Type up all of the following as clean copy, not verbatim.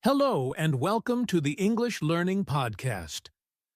Hello and welcome to the English Learning Podcast.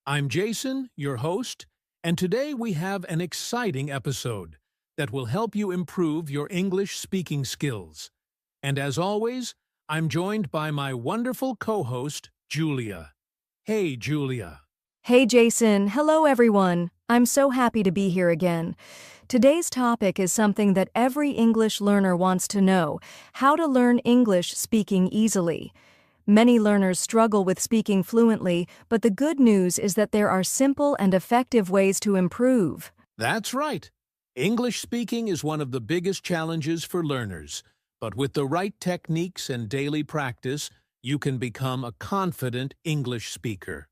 I'm Jason, your host, and today we have an exciting episode that will help you improve your English speaking skills. And as always, I'm joined by my wonderful co-host, Julia. Hey, Julia. Hey, Jason. Hello, everyone. I'm so happy to be here again. Today's topic is something that every English learner wants to know: how to learn English speaking easily. Many learners struggle with speaking fluently, but the good news is that there are simple and effective ways to improve. That's right. English speaking is one of the biggest challenges for learners, but with the right techniques and daily practice, you can become a confident English speaker.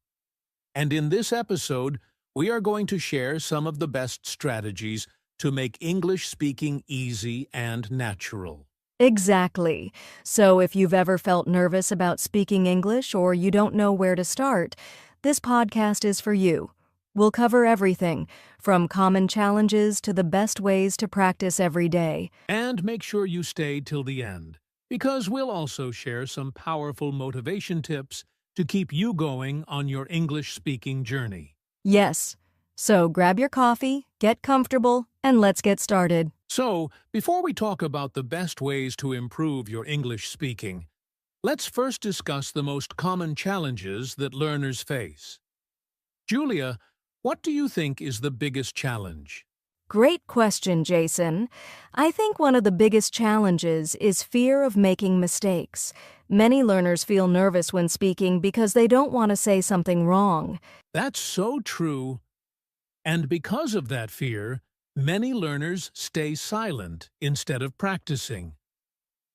And in this episode, we are going to share some of the best strategies to make English speaking easy and natural. Exactly. So if you've ever felt nervous about speaking English or you don't know where to start, this podcast is for you. We'll cover everything, from common challenges to the best ways to practice every day. And make sure you stay till the end, because we'll also share some powerful motivation tips to keep you going on your English speaking journey. Yes. So grab your coffee, get comfortable, and let's get started. So, before we talk about the best ways to improve your English speaking, let's first discuss the most common challenges that learners face. Julia, what do you think is the biggest challenge? Great question, Jason. I think one of the biggest challenges is fear of making mistakes. Many learners feel nervous when speaking because they don't want to say something wrong. That's so true. And because of that fear, many learners stay silent instead of practicing.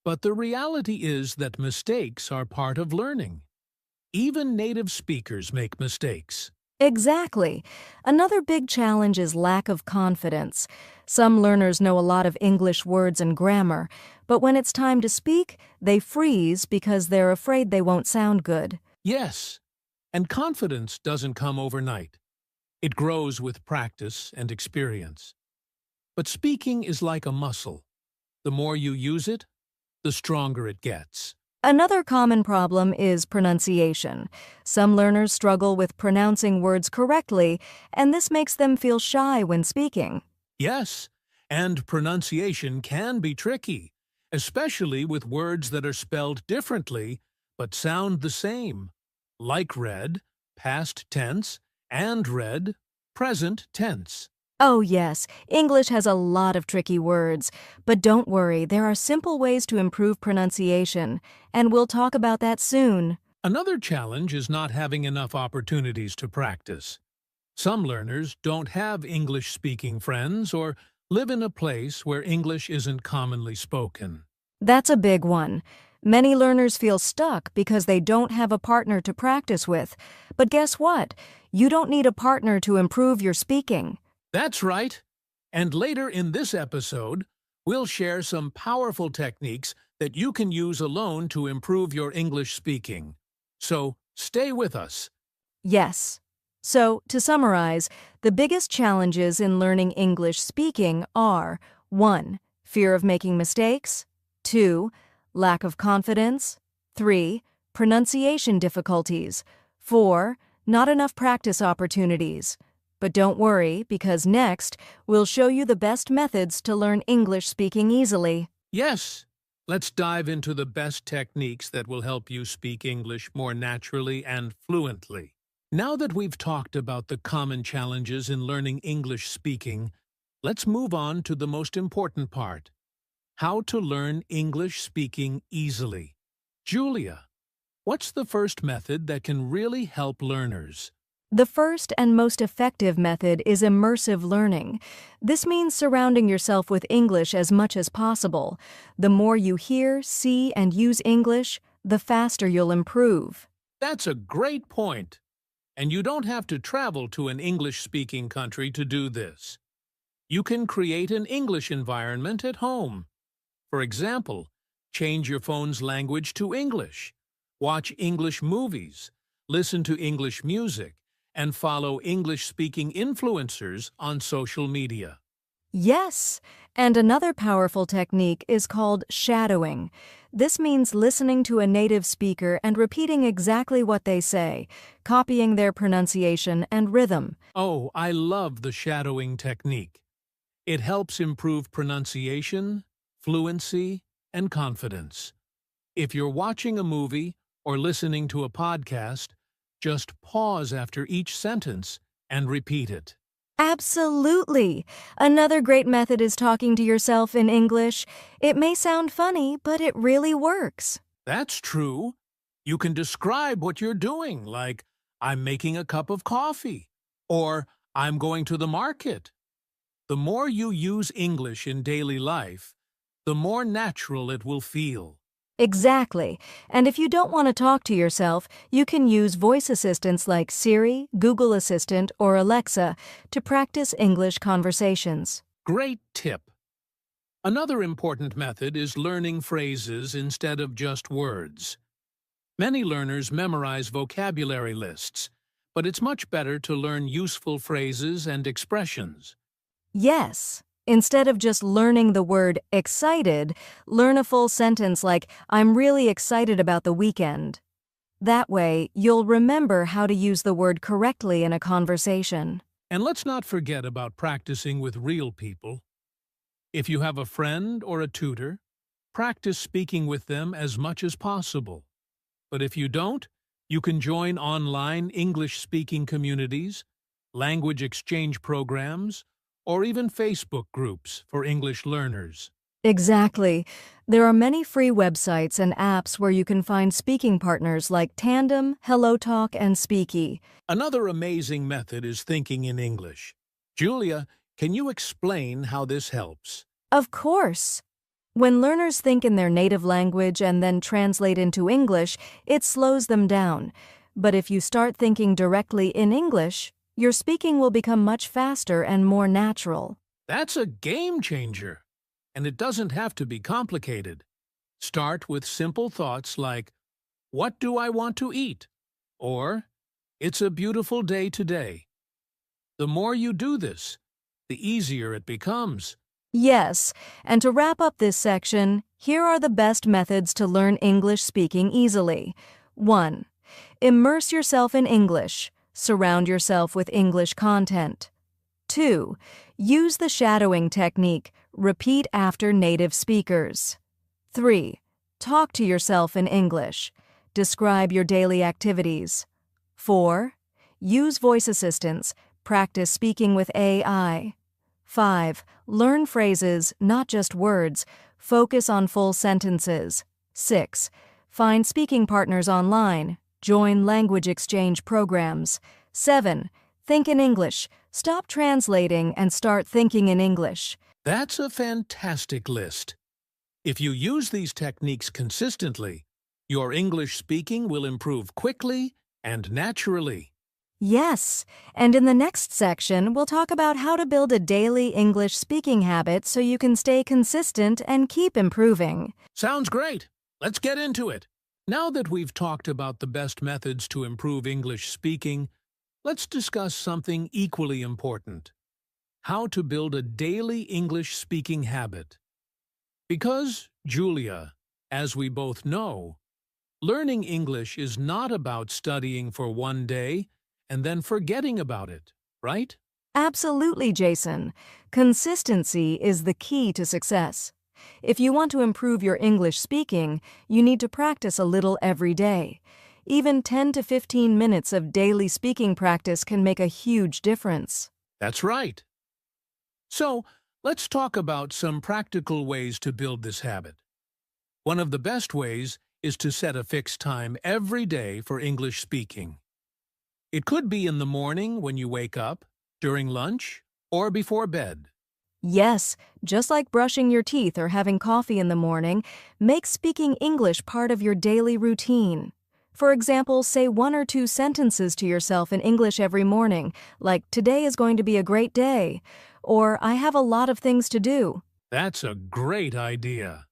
But the reality is that mistakes are part of learning. Even native speakers make mistakes. Exactly. Another big challenge is lack of confidence. Some learners know a lot of English words and grammar, but when it's time to speak, they freeze because they're afraid they won't sound good. Yes, and confidence doesn't come overnight. It grows with practice and experience. But speaking is like a muscle. The more you use it, the stronger it gets. Another common problem is pronunciation. Some learners struggle with pronouncing words correctly, and this makes them feel shy when speaking. Yes, and pronunciation can be tricky, especially with words that are spelled differently but sound the same, like read, past tense, and read, present tense. Oh yes, English has a lot of tricky words, but don't worry, there are simple ways to improve pronunciation, and we'll talk about that soon. Another challenge is not having enough opportunities to practice. Some learners don't have English-speaking friends or live in a place where English isn't commonly spoken. That's a big one. Many learners feel stuck because they don't have a partner to practice with. But guess what? You don't need a partner to improve your speaking. That's right. And later in this episode, we'll share some powerful techniques that you can use alone to improve your English speaking. So, stay with us. Yes. So, to summarize, the biggest challenges in learning English speaking are 1. Fear of making mistakes. 2. Lack of confidence. 3. Pronunciation difficulties. 4. Not enough practice opportunities. But don't worry, because next, we'll show you the best methods to learn English speaking easily. Yes, let's dive into the best techniques that will help you speak English more naturally and fluently. Now that we've talked about the common challenges in learning English speaking, let's move on to the most important part: how to learn English speaking easily. Julia, what's the first method that can really help learners? The first and most effective method is immersive learning. This means surrounding yourself with English as much as possible. The more you hear, see, and use English, the faster you'll improve. That's a great point. And you don't have to travel to an English-speaking country to do this. You can create an English environment at home. For example, change your phone's language to English, watch English movies, listen to English music, and follow English-speaking influencers on social media. Yes, And another powerful technique is called shadowing. This means listening to a native speaker and repeating exactly what they say, copying their pronunciation and rhythm. Oh, I love the shadowing technique. It helps improve pronunciation, fluency, and confidence. If you're watching a movie or listening to a podcast, just pause after each sentence and repeat it. Absolutely! Another great method is talking to yourself in English. It may sound funny, but it really works. That's true. You can describe what you're doing, like, I'm making a cup of coffee, or I'm going to the market. The more you use English in daily life, the more natural it will feel. Exactly. And if you don't want to talk to yourself, you can use voice assistants like Siri, Google Assistant, or Alexa to practice English conversations. Great tip. Another important method is learning phrases instead of just words. Many learners memorize vocabulary lists, but it's much better to learn useful phrases and expressions. Yes. Instead of just learning the word excited, learn a full sentence like, I'm really excited about the weekend. That way, you'll remember how to use the word correctly in a conversation. And let's not forget about practicing with real people. If you have a friend or a tutor, practice speaking with them as much as possible. But if you don't, you can join online English-speaking communities, language exchange programs, or even Facebook groups for English learners. Exactly. There are many free websites and apps where you can find speaking partners like Tandem, HelloTalk, and Speaky. Another amazing method is thinking in English. Julia, can you explain how this helps? Of course. When learners think in their native language and then translate into English, it slows them down. But if you start thinking directly in English, your speaking will become much faster and more natural. That's a game changer. And it doesn't have to be complicated. Start with simple thoughts like, what do I want to eat? Or, it's a beautiful day today. The more you do this, the easier it becomes. Yes, and to wrap up this section, here are the best methods to learn English speaking easily. 1. Immerse yourself in English. Surround yourself with English content. 2. Use the shadowing technique. Repeat after native speakers. 3. Talk to yourself in English. Describe your daily activities. 4. Use voice assistants. Practice speaking with AI. 5. Learn phrases, not just words. Focus on full sentences. 6. Find speaking partners online. Join language exchange programs. 7. Think in English. Stop translating and start thinking in English. That's a fantastic list. If you use these techniques consistently, your English speaking will improve quickly and naturally. Yes, and in the next section, we'll talk about how to build a daily English speaking habit so you can stay consistent and keep improving. Sounds great. Let's get into it. Now that we've talked about the best methods to improve English speaking, let's discuss something equally important: how to build a daily English speaking habit. Because, Julia, as we both know, learning English is not about studying for one day and then forgetting about it, right? Absolutely, Jason. Consistency is the key to success. If you want to improve your English speaking, you need to practice a little every day. Even 10 to 15 minutes of daily speaking practice can make a huge difference. That's right. So, let's talk about some practical ways to build this habit. One of the best ways is to set a fixed time every day for English speaking. It could be in the morning when you wake up, during lunch, or before bed. Yes, just like brushing your teeth or having coffee in the morning, make speaking English part of your daily routine. For example, say 1 or 2 sentences to yourself in English every morning, like, today is going to be a great day, or I have a lot of things to do. That's a great idea.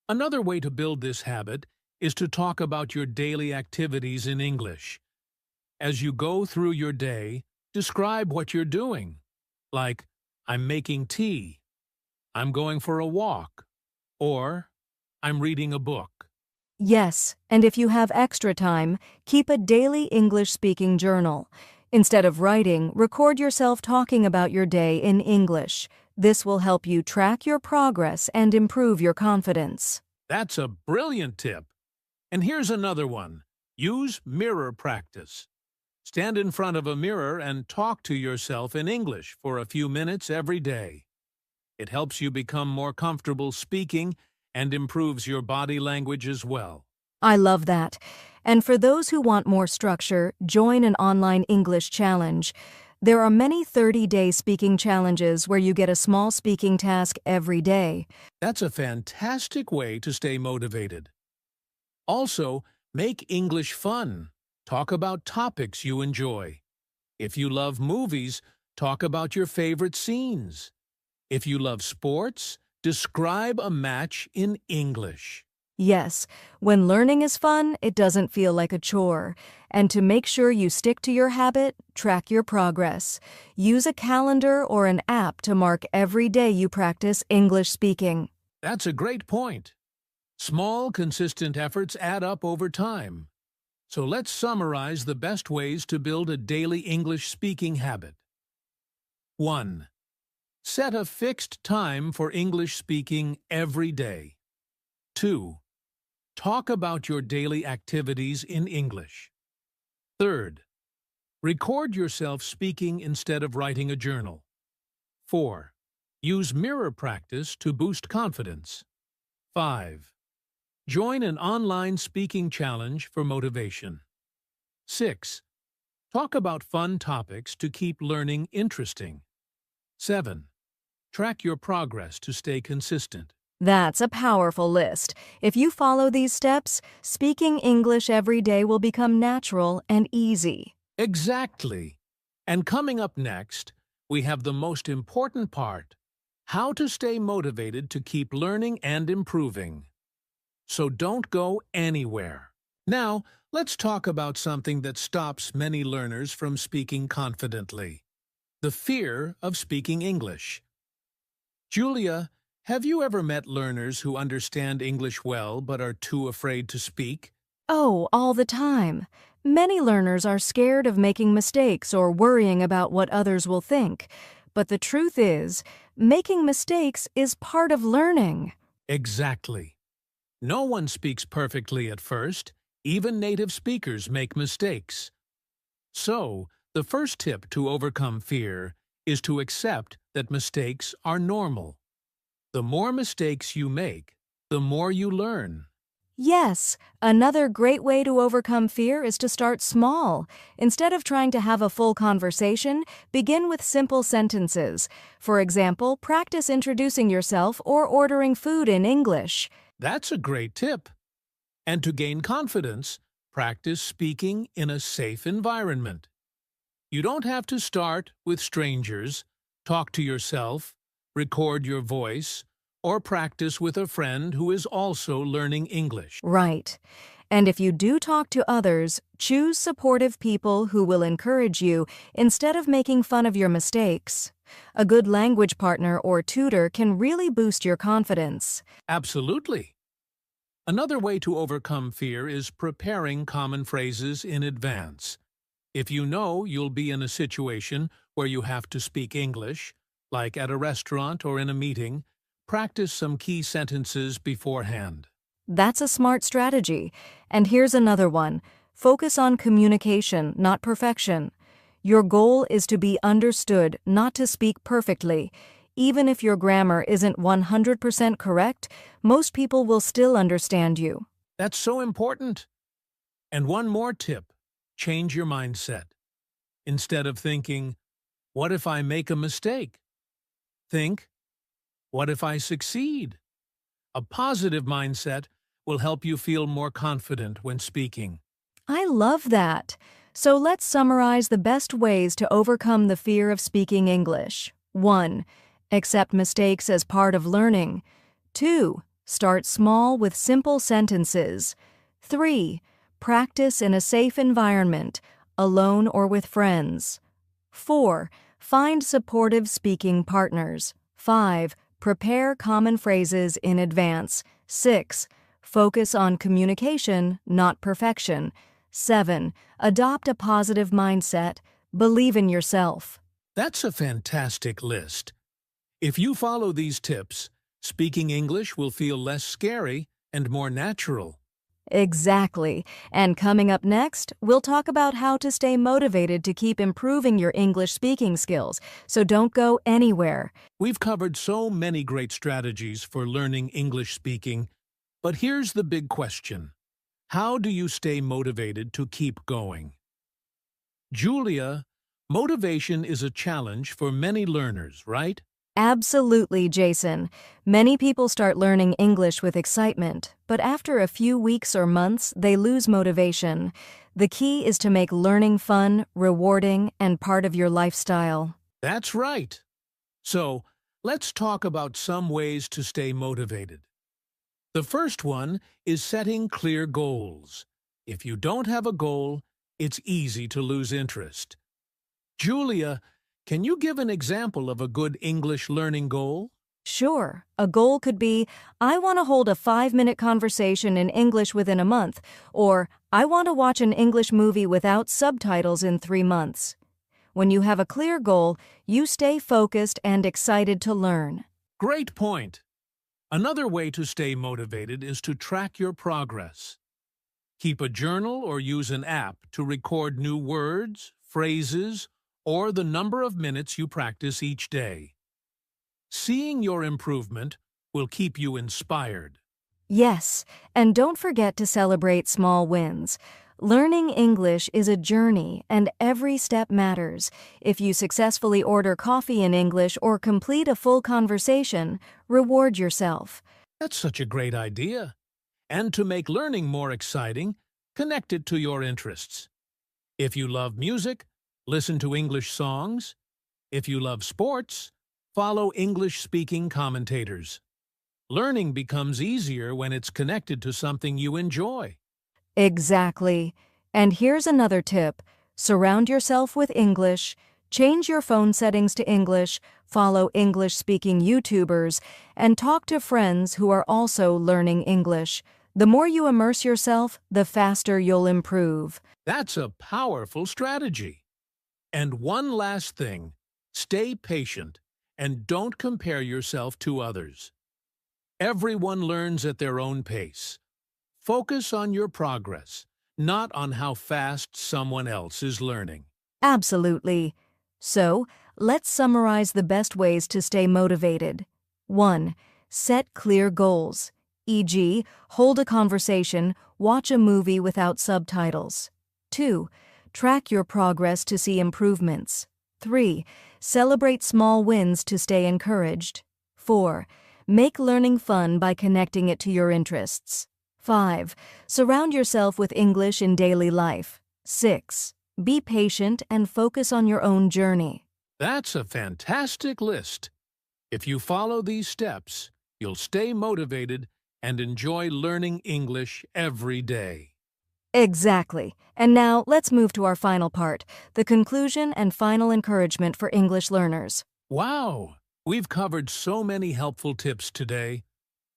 Another way to build this habit is to talk about your daily activities in English. As you go through your day, describe what you're doing, like, I'm making tea, I'm going for a walk, or I'm reading a book. Yes, and if you have extra time, keep a daily English-speaking journal. Instead of writing, record yourself talking about your day in English. This will help you track your progress and improve your confidence. That's a brilliant tip. And here's another one. Use mirror practice. Stand in front of a mirror and talk to yourself in English for a few minutes every day. It helps you become more comfortable speaking and improves your body language as well. I love that. And for those who want more structure, join an online English challenge. There are many 30-day speaking challenges where you get a small speaking task every day. That's a fantastic way to stay motivated. Also, make English fun. Talk about topics you enjoy. If you love movies, talk about your favorite scenes. If you love sports, describe a match in English. Yes, when learning is fun, it doesn't feel like a chore. And to make sure you stick to your habit, track your progress. Use a calendar or an app to mark every day you practice English speaking. That's a great point. Small, consistent efforts add up over time. So let's summarize the best ways to build a daily English speaking habit. 1. Set a fixed time for English speaking every day. 2. Talk about your daily activities in English. 3. Record yourself speaking instead of writing a journal. 4. Use mirror practice to boost confidence. 5. Join an online speaking challenge for motivation. 6. Talk about fun topics to keep learning interesting. 7. Track your progress to stay consistent. That's a powerful list. If you follow these steps, speaking English every day will become natural and easy. Exactly. And coming up next, we have the most important part: how to stay motivated to keep learning and improving. So don't go anywhere. Now, let's talk about something that stops many learners from speaking confidently: the fear of speaking English. Julia, have you ever met learners who understand English well but are too afraid to speak? Oh, all the time. Many learners are scared of making mistakes or worrying about what others will think. But the truth is, making mistakes is part of learning. Exactly. No one speaks perfectly at first. Even native speakers make mistakes. So, the first tip to overcome fear is to accept that mistakes are normal. The more mistakes you make, the more you learn. Yes, another great way to overcome fear is to start small. Instead of trying to have a full conversation, begin with simple sentences. For example, practice introducing yourself or ordering food in English. That's a great tip. And to gain confidence, practice speaking in a safe environment. You don't have to start with strangers. Talk to yourself, record your voice, or practice with a friend who is also learning English. Right. And if you do talk to others, choose supportive people who will encourage you instead of making fun of your mistakes. A good language partner or tutor can really boost your confidence. Absolutely. Another way to overcome fear is preparing common phrases in advance. If you know you'll be in a situation where you have to speak English, like at a restaurant or in a meeting, practice some key sentences beforehand. That's a smart strategy. And here's another one. Focus on communication, not perfection. Your goal is to be understood, not to speak perfectly. Even if your grammar isn't 100% correct, most people will still understand you. That's so important. And one more tip: change your mindset. Instead of thinking, "What if I make a mistake?" think, "What if I succeed?" A positive mindset will help you feel more confident when speaking. I love that. So let's summarize the best ways to overcome the fear of speaking English. 1. Accept mistakes as part of learning. 2. Start small with simple sentences. 3. Practice in a safe environment, alone or with friends. 4. Find supportive speaking partners. 5. Prepare common phrases in advance. 6. Focus on communication, not perfection. 7. Adopt a positive mindset. Believe in yourself. That's a fantastic list. If you follow these tips, speaking English will feel less scary and more natural. Exactly. And coming up next, we'll talk about how to stay motivated to keep improving your English speaking skills, so don't go anywhere. We've covered so many great strategies for learning English speaking, but here's the big question. How do you stay motivated to keep going? Julia, motivation is a challenge for many learners, right? Absolutely, Jason. Many people start learning English with excitement, but after a few weeks or months, they lose motivation. The key is to make learning fun, rewarding, and part of your lifestyle. That's right. So, let's talk about some ways to stay motivated. The first one is setting clear goals. If you don't have a goal, it's easy to lose interest. Julia, can you give an example of a good English learning goal? Sure, a goal could be, I want to hold a 5-minute conversation in English within a month, or I want to watch an English movie without subtitles in 3 months. When you have a clear goal, you stay focused and excited to learn. Great point. Another way to stay motivated is to track your progress. Keep a journal or use an app to record new words, phrases, or the number of minutes you practice each day. Seeing your improvement will keep you inspired. Yes, and don't forget to celebrate small wins. Learning English is a journey, and every step matters. If you successfully order coffee in English or complete a full conversation, reward yourself. That's such a great idea. And to make learning more exciting, connect it to your interests. If you love music, listen to English songs. If you love sports, follow English-speaking commentators. Learning becomes easier when it's connected to something you enjoy. Exactly. And here's another tip. Surround yourself with English. Change your phone settings to English, follow English-speaking YouTubers, and talk to friends who are also learning English. The more you immerse yourself, the faster you'll improve. That's a powerful strategy. And one last thing, stay patient and don't compare yourself to others. Everyone learns at their own pace. Focus on your progress, not on how fast someone else is learning. Absolutely. So, let's summarize the best ways to stay motivated. 1. Set clear goals, e.g., hold a conversation, watch a movie without subtitles. 2. Track your progress to see improvements. 3. Celebrate small wins to stay encouraged. 4. Make learning fun by connecting it to your interests. 5. Surround yourself with English in daily life. 6. Be patient and focus on your own journey. That's a fantastic list. If you follow these steps, you'll stay motivated and enjoy learning English every day. Exactly. And now let's move to our final part, the conclusion and final encouragement for English learners. Wow! We've covered so many helpful tips today.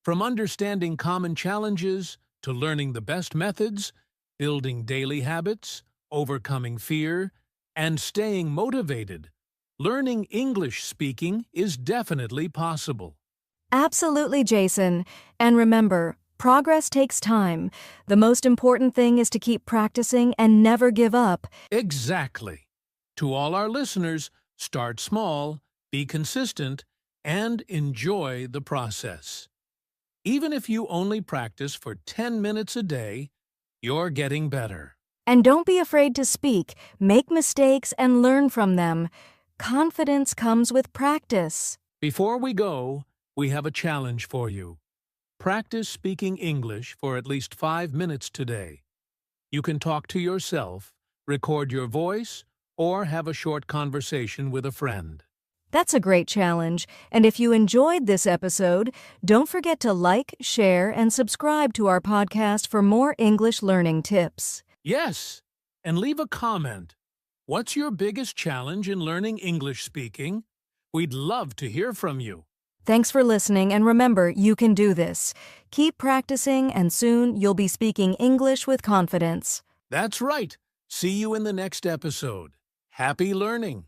From understanding common challenges to learning the best methods, building daily habits, overcoming fear, and staying motivated, learning English speaking is definitely possible. Absolutely, Jason. And remember, progress takes time. The most important thing is to keep practicing and never give up. Exactly. To all our listeners, start small, be consistent, and enjoy the process. Even if you only practice for 10 minutes a day, you're getting better. And don't be afraid to speak, make mistakes, and learn from them. Confidence comes with practice. Before we go, we have a challenge for you. Practice speaking English for at least 5 minutes today. You can talk to yourself, record your voice, or have a short conversation with a friend. That's a great challenge, and if you enjoyed this episode, don't forget to like, share, and subscribe to our podcast for more English learning tips. Yes, and leave a comment. What's your biggest challenge in learning English speaking? We'd love to hear from you. Thanks for listening, and remember, you can do this. Keep practicing, and soon you'll be speaking English with confidence. That's right. See you in the next episode. Happy learning!